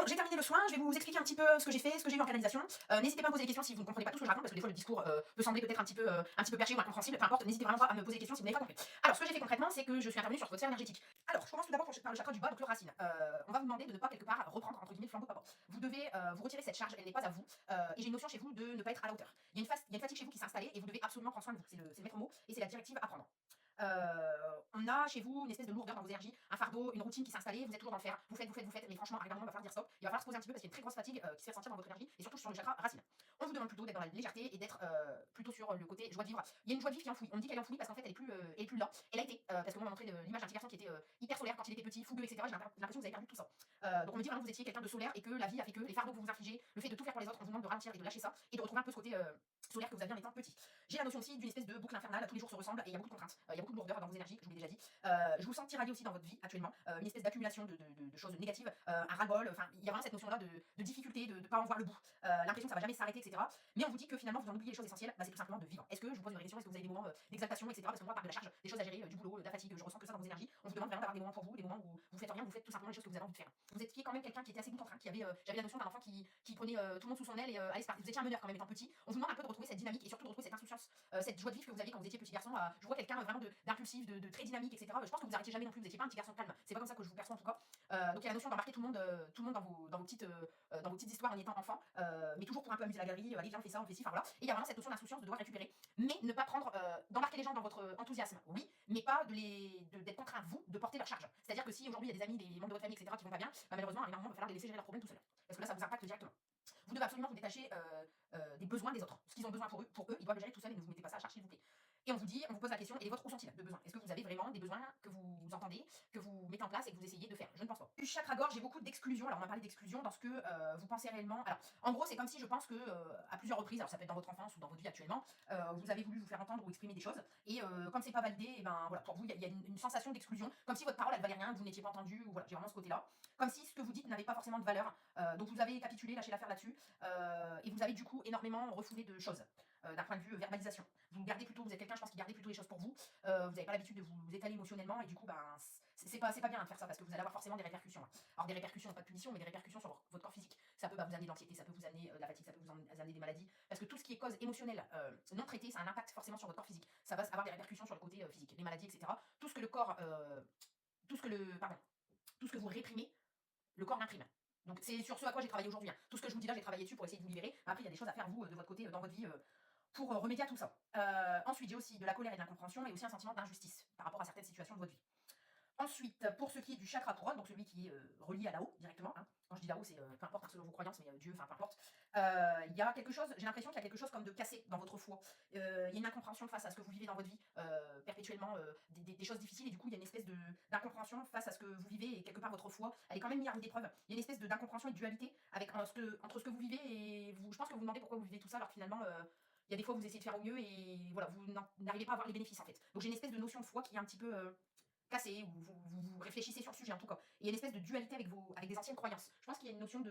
Bon, j'ai terminé le soin, je vais vous expliquer un petit peu ce que j'ai fait, ce que j'ai eu en canalisation. N'hésitez pas à me poser des questions si vous ne comprenez pas tout ce que je raconte, parce que des fois le discours peut sembler peut-être un petit peu perché ou incompréhensible. Peu importe, n'hésitez vraiment pas à me poser des questions si vous n'avez pas compris. Alors, ce que j'ai fait concrètement, c'est que je suis intervenue sur votre sphère énergétique. Alors, je commence tout d'abord par le chakra du bas, donc le racine. On va vous demander de ne pas quelque part reprendre entre guillemets le flambeau de papa. Vous devez vous retirer cette charge, elle n'est pas à vous. Et j'ai une notion chez vous de ne pas être à la hauteur. Il y a une fatigue chez vous qui s'est installée et vous devez absolument prendre soin de vous. C'est le maître mot et c'est la directive à prendre. On a chez vous une espèce de lourdeur dans vos énergies, un fardeau, une routine qui s'est installée, vous êtes toujours dans le faire, vous faites, mais franchement, arrive un moment, il va falloir dire stop, il va falloir se poser un petit peu parce qu'il y a une très grosse fatigue qui se fait ressentir dans votre énergie et surtout sur le chakra racine. On vous demande plutôt d'être dans la légèreté et d'être plutôt sur le côté joie de vivre. Il y a une joie de vivre qui est enfouie. On me dit qu'elle est enfouie parce qu'en fait elle est plus là. Elle a été, parce que moi on m'a montré l'image d'un petit garçon qui était hyper solaire quand il était petit, fougueux, etc. J'ai l'impression que vous avez perdu tout ça. Donc on me dit vraiment que vous étiez quelqu'un de solaire et que la vie a fait que les fardeaux que vous vous infligez, le fait de tout faire pour les autres, on vous demande de ralentir et de lâcher ça et de retrouver un peu ce côté solaire que vous aviez en étant petit. J'ai la notion aussi d'une espèce de boucle infernale, tous les jours se ressemblent et il y a beaucoup de contraintes, il y a beaucoup de lourdeur dans vos énergies, je vous l'ai déjà dit. Je vous sens tiraillé aussi dans votre vie actuellement, une espèce d'accumulation de choses négatives, un ras-le-bol, enfin il y a vraiment cette notion-là de difficulté, de ne pas en voir le bout, l'impression que ça va jamais s'arrêter, etc. Mais on vous dit que finalement vous en oubliez les choses essentielles, c'est tout simplement de vivre. Est-ce que je vous pose une vraie question, est-ce que vous avez des moments d'exaltation, etc. Parce que moi, par de la charge, des choses à gérer, du boulot, de la fatigue, je ressens que ça dans vos énergies. On vous demande vraiment d'avoir des moments pour vous, des moments où vous faites rien, vous faites tout simplement les choses que vous avez envie de faire. Vous étiez quand même quelqu'un qui était assez bon en train, qui avait, j'avais la notion d'un enfant qui prenait tout le monde sous son aile et allez, c'est parti. Vous étiez un meneur quand même étant petit. On vous demande un peu de retrouver cette dynamique et surtout de retrouver cette insouciance, cette joie de vivre que vous aviez quand vous étiez petit garçon. Je vois quelqu'un vraiment d'impulsif, de très dynamique, etc. Je pense que vous arrêtiez jamais non plus, vous étiez pas un petit garçon calme. C'est pas comme ça que je vous perçois en tout cas. Donc il y a la notion d'embarquer tout le monde dans vos petites histoires en étant enfant, mais toujours pour un peu amuser la galerie, allez viens on fait ça, on fait ci, enfin voilà. Et il y a vraiment cette notion d'insouciance de devoir récupérer, mais ne pas prendre, d'embarquer les gens dans votre enthousiasme, oui, mais pas d'être contraint vous de porter leur charge. C'est-à-dire que si aujourd'hui il y a des amis, des membres de votre famille, etc. qui vont pas bien, malheureusement à un moment il va falloir les laisser gérer leurs problèmes tout seuls, parce que là ça vous impacte directement. Vous devez absolument vous détacher des besoins des autres. Ce qu'ils ont besoin pour eux, ils doivent le gérer tout seuls et ne vous mettez pas ça à charge s'il vous plaît. Et on vous dit, on vous pose la question, et les vôtres, où sont-ils de besoins? Est-ce que vous avez vraiment des besoins que vous entendez, que vous mettez en place et que vous essayez de faire? Je ne pense pas. Du chakra gorge, j'ai beaucoup d'exclusion. Alors on a parlé d'exclusion dans ce que vous pensez réellement. Alors en gros, c'est comme si je pense que à plusieurs reprises, alors ça peut être dans votre enfance ou dans votre vie actuellement, vous avez voulu vous faire entendre ou exprimer des choses, et comme c'est pas validé, et ben voilà, pour vous, il y a une sensation d'exclusion, comme si votre parole elle valait rien, que vous n'étiez pas entendu, ou voilà, j'ai vraiment ce côté-là. Comme si ce que vous dites n'avait pas forcément de valeur. Donc vous avez capitulé, lâché l'affaire là-dessus, et vous avez du coup énormément refoulé de choses. D'un point de vue verbalisation. Vous gardez plutôt, vous êtes quelqu'un, je pense, qui gardez plutôt les choses pour vous. Vous n'avez pas l'habitude de vous étaler émotionnellement et du coup, ben, c'est pas bien de faire ça parce que vous allez avoir forcément des répercussions. Alors des répercussions, pas de punition, mais des répercussions sur votre corps physique. Ça peut vous amener de l'anxiété, ça peut vous amener de la fatigue, ça peut vous amener des maladies. Parce que tout ce qui est cause émotionnelle non traitée, ça a un impact forcément sur votre corps physique. Ça va avoir des répercussions sur le côté physique, les maladies, etc. Tout ce que le corps, tout ce que vous réprimez, le corps l'imprime. Donc c'est sur ce à quoi j'ai travaillé aujourd'hui, hein. Tout ce que je vous dis là, j'ai travaillé dessus pour essayer de vous libérer. Après, il y a des choses à faire vous de votre côté, dans votre vie, pour remédier à tout ça. Ensuite, j'ai aussi de la colère et de l'incompréhension et aussi un sentiment d'injustice par rapport à certaines situations de votre vie. Ensuite, pour ce qui est du chakra couronne, donc celui qui est relié à là-haut directement, hein. Quand je dis là-haut, c'est peu importe, hein, selon vos croyances, mais Dieu, enfin peu importe. Il y a quelque chose, j'ai l'impression qu'il y a quelque chose comme de cassé dans votre foi. Il y a une incompréhension face à ce que vous vivez dans votre vie, perpétuellement, des choses difficiles, et du coup, il y a une espèce d'incompréhension face à ce que vous vivez, et quelque part, votre foi, elle est quand même mise à rude épreuve. Il y a une espèce d'incompréhension et de dualité avec, entre ce que vous vivez et vous. Je pense que vous vous demandez pourquoi vous vivez tout ça, alors que finalement, il y a des fois où vous essayez de faire au mieux et voilà, vous n'arrivez pas à voir les bénéfices en fait. Donc j'ai une espèce de notion de foi qui est un petit peu cassé, ou vous réfléchissez sur le sujet en tout cas. Et il y a une espèce de dualité avec des anciennes croyances. Je pense qu'il y a une notion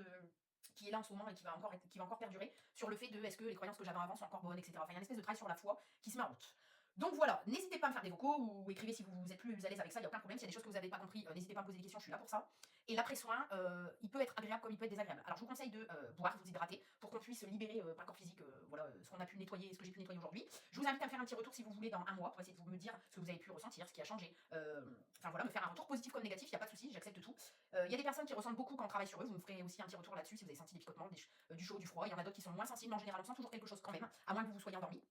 qui est là en ce moment et qui va encore perdurer sur le fait de est-ce que les croyances que j'avais avant sont encore bonnes, etc. Enfin, il y a une espèce de travail sur la foi qui se met en route. Donc voilà, n'hésitez pas à me faire des vocaux ou écrivez si vous êtes plus à l'aise avec ça, il n'y a aucun problème. S'il y a des choses que vous n'avez pas compris, n'hésitez pas à me poser des questions, je suis là pour ça. Et l'après-soin, il peut être agréable comme il peut être désagréable. Alors je vous conseille de boire, vous hydrater, pour qu'on puisse libérer par le corps physique voilà, ce qu'on a pu nettoyer, ce que j'ai pu nettoyer aujourd'hui. Je vous invite à me faire un petit retour si vous voulez dans un mois, pour essayer de vous me dire ce que vous avez pu ressentir, ce qui a changé. Enfin voilà, me faire un retour positif comme négatif, il n'y a pas de souci, j'accepte tout. Il y a des personnes qui ressentent beaucoup quand on travaille sur eux, vous me ferez aussi un petit retour là-dessus si vous avez senti des picotements, du chaud, du froid. Il y en a d'autres qui sont moins sensibles, mais en général on sent toujours quelque chose quand même, à moins que vous vous soyez endormi.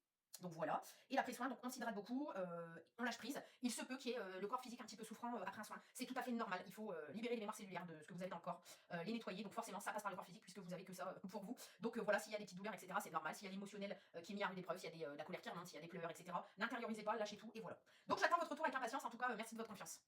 Donc voilà, et l'après-soin, donc on s'hydrate beaucoup, on lâche prise. Il se peut qu'il y ait le corps physique un petit peu souffrant après un soin. C'est tout à fait normal, il faut libérer les mémoires cellulaires de ce que vous avez dans le corps, les nettoyer, donc forcément ça passe par le corps physique puisque vous avez que ça pour vous. Donc voilà, s'il y a des petites douleurs, etc., c'est normal. S'il y a l'émotionnel qui est mis à rude épreuve, s'il y a de la colère qui remonte, s'il y a des pleurs, etc., n'intériorisez pas, lâchez tout, et voilà. Donc j'attends votre retour avec impatience, en tout cas merci de votre confiance.